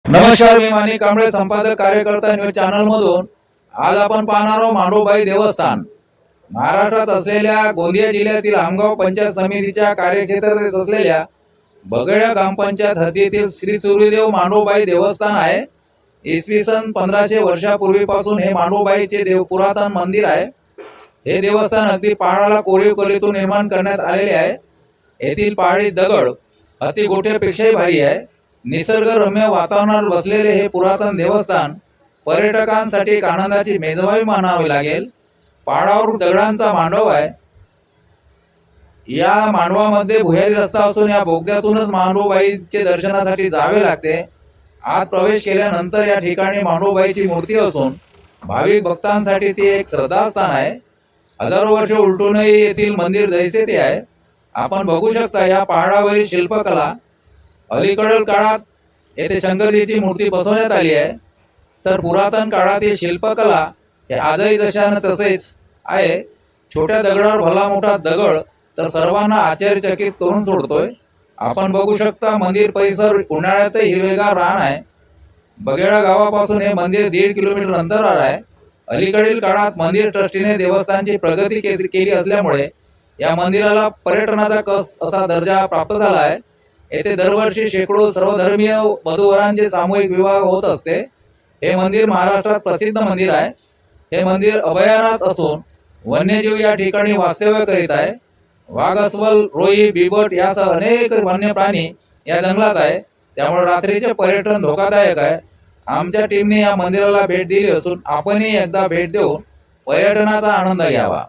नमस्कार, मी माणिक कांबळे, संपादक कार्यकर्ता न्यूज चॅनल मधून आज आपण पाहणार आहोत मांडूबाई देवस्थान। महाराष्ट्रात असलेल्या गोंदिया जिल्ह्यातील आमगाव पंचायत समितीच्या कार्यक्षेत्रात असलेल्या बगड्या ग्रामपंचायत हद्दीतील श्री सूर्यदेव मांडूबाई देवस्थान आहे। इसवी सन 1500 वर्षापूर्वीपासून हे मांडूबाईचे पुरातन मंदिर आहे। हे देवस्थान अगदी पहाडाला कोरीव कलेतून निर्माण करण्यात आलेले आहे। येथील पहाडी दगड अति गोट्यापेक्षाही भारी आहे। निसर्गरम्य वातावरणात बसलेले हे पुरातन देवस्थान पर्यटकांसाठी एक आनंदाची मेजवानी मानावी लागेल। पहाडावर दगडांचा मांडव आहे। या मांडवामध्ये भुयारी रस्ता असून या बोगद्यातूनच मांडूबाईचे दर्शनासाठी जावे लागते। आत प्रवेश केल्यानंतर या ठिकाणी मांडूबाईची मूर्ती असून भाविक भक्तांसाठी ती एक श्रद्धास्थान आहे। हजारो वर्ष उलटूनही येथील मंदिर जैसे ते आहे। आपण बघू शकता या पहाडावरील शिल्पकला। अलीकडील काळात येथे शंकरजीची मूर्ती बसवण्यात आली आहे, तर पुरातन काळात ही शिल्पकला हे आजही जशानं तसेच आहे। छोट्या दगडावर भला मोठा दगड तर सर्वांना आश्चर्यचकित करून सोडतोय। आपण बघू शकता मंदिर परिसर उन्हाळ्यातही हिरवेगार रान आहे। बगेडा गावापासून हे मंदिर 1.5 किलोमीटर अंतरावर आहे। अलीकडील काळात मंदिर ट्रस्टीने देवस्थानाची प्रगती केली असल्यामुळे या मंदिराला पर्यटनाचा कस असा दर्जा प्राप्त झाला आहे। येथे दरवर्षी शेकडो सर्वधर्मीय वधूवरांचे सामूहिक विवाह होत असते। हे मंदिर महाराष्ट्रात प्रसिद्ध मंदिर आहे। हे मंदिर अभयारण्यात असून वन्यजीव या ठिकाणी वास्तव्य करीत आहे। वाघ, अस्वल, रोही, बिबट यासह अनेक वन्य प्राणी या जंगलात आहे, त्यामुळे रात्रीचे पर्यटन धोकादायक आहे। आमच्या टीमने या मंदिराला भेट दिली असून आपणही एकदा भेट देऊन पर्यटनाचा आनंद घ्यावा।